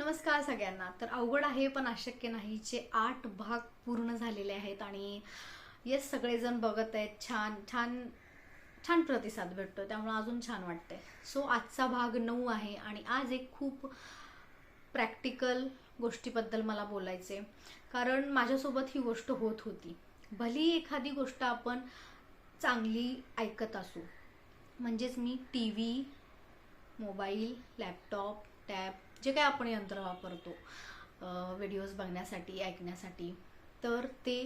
नमस्कार सगळ्यांना. तर अवघड आहे पण अशक्य नाहीचे 8 भाग पूर्ण झालेले आहेत आणि येस सगळेजण बघत आहेत. छान छान छान प्रतिसाद भेटतो, त्यामुळे अजून छान वाटतंय. सो आजचा भाग 9 आहे आणि आज एक खूप प्रॅक्टिकल गोष्टीबद्दल मला बोलायचे, कारण माझ्यासोबत ही गोष्ट होत होती. भली एखादी गोष्ट आपण चांगली ऐकत असू, म्हणजेच मी T V, mobile, laptop, tab, जे काय आपण यंत्र वापरतो व्हिडिओज बघण्यासाठी, ऐकण्यासाठी, तर ते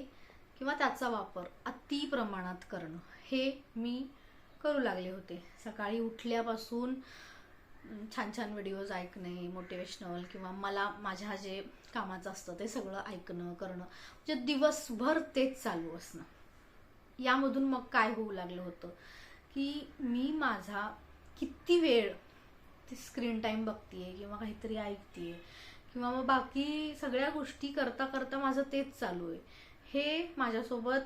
किंवा त्याचा वापर अति प्रमाणात करणं हे मी करू लागले होते. सकाळी उठल्यापासून छान छान व्हिडिओज ऐकणे, मोटिवेशनल, किंवा मला माझ्या जे कामाचं असतं ते सगळं ऐकणं करणं, म्हणजे दिवसभर तेच चालू असणं. यामधून मग काय होऊ लागलं होतं की मी माझा किती वेळ स्क्रीन टाइम बघतीये किंवा काहीतरी ऐकतीये किंवा मग बाकी सगळ्या गोष्टी करता करता माझं तेच चालू आहे, हे माझ्यासोबत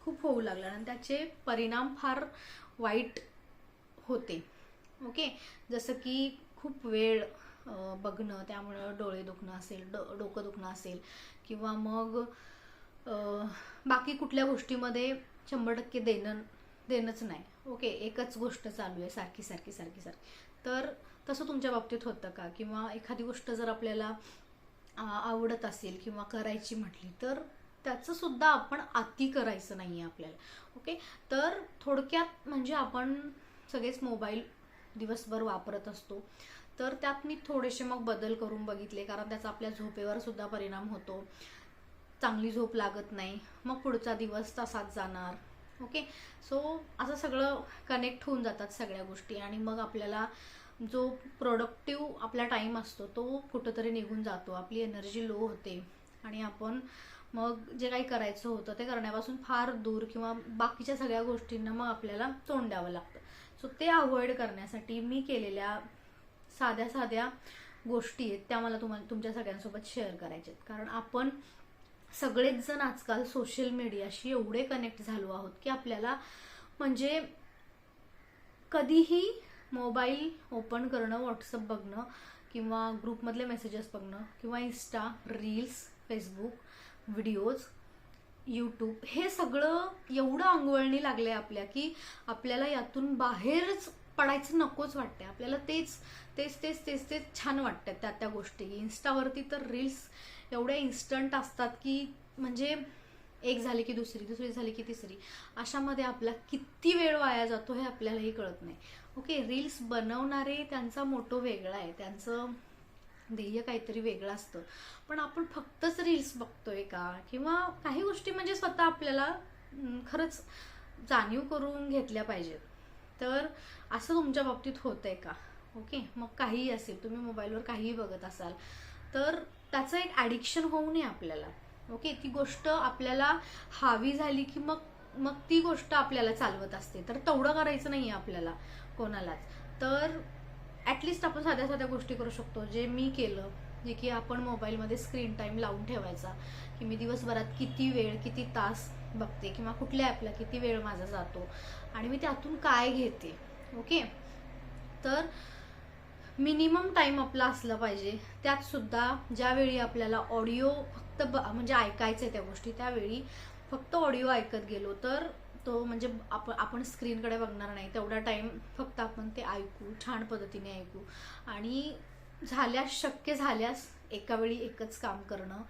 खूप होऊ लागलं आणि त्याचे परिणाम फार वाईट होते. ओके, जसं की खूप वेळ बघणं, त्यामुळे डोळे दुखणं असेल, डोकं दुखणं असेल, किंवा मग बाकी कुठल्या गोष्टीमध्ये 100% देणंच नाही. ओके, एकच गोष्ट चालू आहे सारखी सारखी सारखी सारखी. तर तसं तुमच्या बाबतीत होतं का? किंवा एखादी गोष्ट जर आपल्याला आवडत असेल किंवा करायची म्हटली तर त्याचं सुद्धा आपण अति करायचं नाही आहे आपल्याला. ओके, तर थोडक्यात म्हणजे आपण सगळेच मोबाईल दिवसभर वापरत असतो, तर त्यात मी थोडेसे मग बदल करून बघितले, कारण त्याचा आपल्या झोपेवर सुद्धा परिणाम होतो. चांगली झोप लागत नाही, मग पुढचा दिवस तसाच जाणार. ओके, सो असं सगळं कनेक्ट होऊन जातात सगळ्या गोष्टी आणि मग आपल्याला जो प्रोडक्टिव्ह आपला टाइम असतो तो कुठंतरी निघून जातो, आपली एनर्जी लो होते आणि आपण मग जे काही करायचं होतं ते करण्यापासून फार दूर किंवा बाकीच्या सगळ्या गोष्टींना मग आपल्याला तोंड द्यावं लागतं. सो ते अवॉइड करण्यासाठी मी केलेल्या साध्या साध्या गोष्टी आहेत त्या मला तुमच्या सगळ्यांसोबत शेअर करायच्या आहेत, कारण आपण सगळेच जण आजकाल सोशल मीडियाशी एवढे कनेक्ट झालो आहोत की आपल्याला म्हणजे कधीही मोबाईल ओपन करणं, व्हॉट्सअप बघणं किंवा ग्रुपमधले मेसेजेस बघणं किंवा Insta reels, Facebook, videos, YouTube, हे सगळं एवढं अंगवळणी लागले आपल्या की आपल्याला यातून बाहेरच पडायचं नकोच वाटते. आपल्याला तेच तेच तेच तेच तेच छान वाटतात त्या गोष्टी. इन्स्टावरती तर रील्स एवढ्या इन्स्टंट असतात की म्हणजे एक झाली की दुसरी, दुसरी झाली की तिसरी, अशामध्ये आपला किती वेळ वाया जातो हे आपल्यालाही कळत नाही. ओके, रील्स बनवणारे त्यांचा मोटो वेगळा आहे, त्यांचं ध्येय काहीतरी वेगळं असतं, पण आपण फक्तच रील्स बघतोय का? किंवा काही गोष्टी म्हणजे स्वतः आपल्याला खरंच जाणीव करून घेतल्या पाहिजेत. तर असं तुमच्या बाबतीत होतंय का? ओके, मग काहीही असेल, तुम्ही मोबाईलवर काहीही बघत असाल तर त्याचं एक ॲडिक्शन होऊ नये आपल्याला. ओके, ती गोष्ट आपल्याला हवी झाली की मग मग ती गोष्ट आपल्याला चालवत असते, तर तेवढं करायचं नाही आहे आपल्याला कोणालाच. तर ॲटलिस्ट आपण साध्या साध्या गोष्टी करू शकतो, जे मी केलं, जे की आपण मोबाईलमध्ये स्क्रीन टाईम लावून ठेवायचा की मी दिवसभरात किती वेळ, किती तास बघते किंवा कुठल्या ॲपला किती वेळ माझा जातो आणि मी त्यातून काय घेते. ओके, तर मिनिमम टाइम आपला असला पाहिजे. त्यात सुद्धा ज्यावेळी आपल्याला ऑडिओ फक्त म्हणजे ऐकायचं आहे त्या गोष्टी, त्यावेळी फक्त ऑडिओ ऐकत गेलो तर तो म्हणजे आपण स्क्रीनकडे बघणार नाही. तेवढा टाइम फक्त आपण ते ऐकू, छान पद्धतीने ऐकू आणि झाल्यास, शक्य झाल्यास एका वेळी एकच काम करणं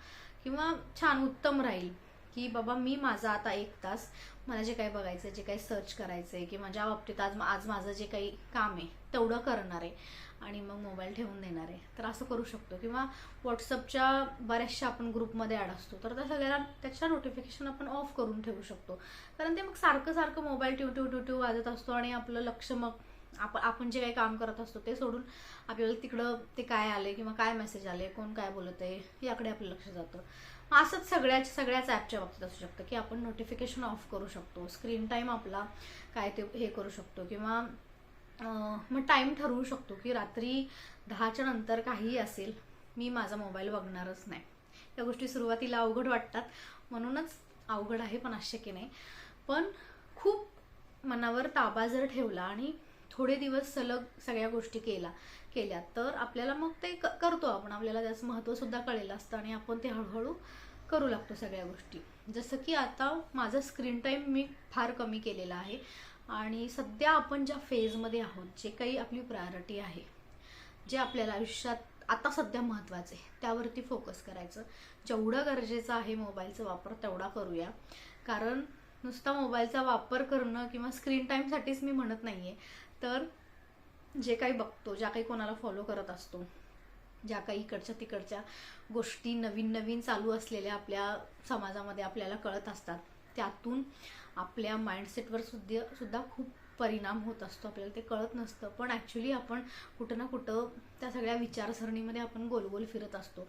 किंवा छान उत्तम राहील की बाबा मी माझा आता 1 तास मला जे काही बघायचं, जे काही सर्च करायचं आहे किंवा ज्या बाबतीत आज माझं जे काही काम आहे तेवढं करणार आहे आणि मग मोबाईल ठेवून देणार आहे. तर असं करू शकतो. किंवा व्हॉट्सअपच्या बऱ्याचशा आपण ग्रुपमध्ये ॲड असतो, तर त्या सगळ्याला त्याच्या नोटिफिकेशन आपण ऑफ करून ठेवू शकतो, कारण ते मग सारखं सारखं मोबाईल ट्यू वाजत असतो आणि आपलं लक्ष मग आपण जे काही काम करत असतो ते सोडून आपल्याला तिकडं ते काय आले किंवा काय मेसेज आले, कोण काय बोलत आहे याकडे आपलं लक्ष जातं. असंच सगळ्याच ॲपच्या बाबतीत असू शकतं की आपण नोटिफिकेशन ऑफ करू शकतो, स्क्रीन टाईम आपला काय ते हे करू शकतो, किंवा मग टाईम ठरवू शकतो की रात्री 10च्या नंतर काहीही असेल मी माझा मोबाईल बघणारच नाही. या गोष्टी सुरुवातीला अवघड वाटतात, म्हणूनच अवघड आहे पण अशक्य नाही. पण खूप मनावर ताबा जर ठेवला आणि थोडे दिवस सलग सगळ्या गोष्टी केला केल्या तर आपल्याला मग ते करतो आपण, आपल्याला त्याचं महत्त्व सुद्धा कळलेलं असतं आणि आपण ते हळूहळू करू लागतो सगळ्या गोष्टी. जसं की आता माझं स्क्रीन टाईम मी फार कमी केलेला आहे आणि सध्या आपण ज्या फेजमध्ये आहोत, जे काही आपली प्रायोरिटी आहे, जे आपल्याला आयुष्यात आता सध्या महत्त्वाचं आहे त्यावरती फोकस करायचं. जेवढं गरजेचं आहे मोबाईलचा वापर तेवढा करूया. कारण नुसता मोबाईलचा वापर करणं किंवा स्क्रीन टाईमसाठीच मी म्हणत नाही आहे, तर जे काही बघतो, ज्या काही कोणाला फॉलो करत असतो, ज्या काही इकडच्या तिकडच्या गोष्टी नवीन नवीन चालू असलेल्या आपल्या समाजामध्ये आपल्याला कळत असतात, त्यातून आपल्या माइंडसेटवर सुद्धा खूप परिणाम होत असतो. आपल्याला ते कळत नसतं, पण ॲक्च्युली आपण कुठं ना कुठं त्या सगळ्या विचारसरणीमध्ये आपण गोलगोल फिरत असतो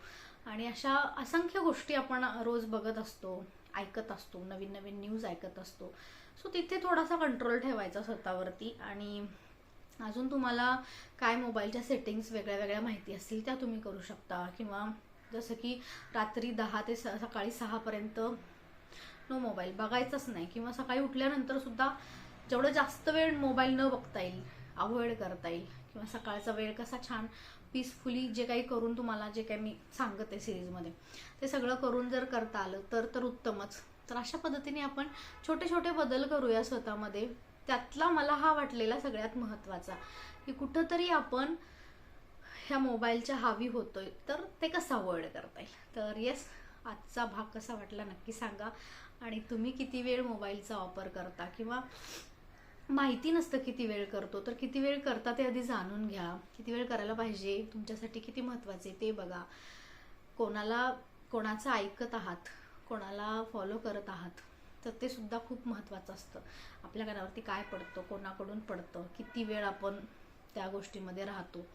आणि अशा असंख्य गोष्टी आपण रोज बघत असतो, ऐकत असतो, नवीन नवीन न्यूज ऐकत असतो. सो तिथे थोडासा कंट्रोल ठेवायचा स्वतःवरती. आणि अजून तुम्हाला काय मोबाईलच्या सेटिंग्स वेगळ्या वेगळ्या माहिती असतील त्या तुम्ही करू शकता. किंवा जसं की रात्री 10 ते सकाळी 6पर्यंत नो मोबाईल बघायचंच नाही, किंवा सकाळी उठल्यानंतर सुद्धा जेवढं जास्त वेळ मोबाईल न बघता येईल, अवॉइड करता येईल, किंवा सकाळचा वेळ कसा छान पीसफुली जे काही करून तुम्हाला जे काही मी सांगत आहे सिरीजमध्ये ते सगळं करून जर करता आलं तर उत्तमच. तर अशा पद्धतीने आपण छोटे छोटे बदल करूया स्वतःमध्ये. त्यातला मला हा वाटलेला सगळ्यात महत्त्वाचा की कुठंतरी आपण ह्या मोबाईलच्या हावी होतोय, तर ते कसं अवॉइड करता येईल. तर येस, आजचा भाग कसा वाटला नक्की सांगा. आणि तुम्ही किती वेळ मोबाईलचा वापर करता, किंवा माहिती नसतं किती वेळ करतो, तर किती वेळ करता ते आधी जाणून घ्या. किती वेळ करायला पाहिजे, तुमच्यासाठी किती महत्त्वाचे ते बघा. कोणाचं ऐकत आहात, कोणाला फॉलो करत आहात, तर ते सुद्धा खूप महत्त्वाचं असतं. आपल्या कानावरती काय पडतं, कोणाकडून पडतं, किती वेळ आपण त्या गोष्टीमध्ये राहतो,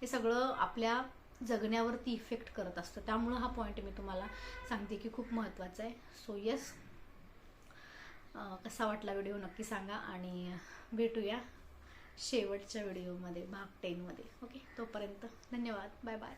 हे सगळं आपल्या जगण्यावरती इफेक्ट करत असतं. त्यामुळं हा पॉईंट मी तुम्हाला सांगते की खूप महत्त्वाचा आहे. सो येस, कसा वाटला व्हिडिओ नक्की सांगा आणि भेटूया शेवटच्या व्हिडिओमध्ये, भाग 10मध्ये. ओके, तोपर्यंत धन्यवाद, बाय बाय.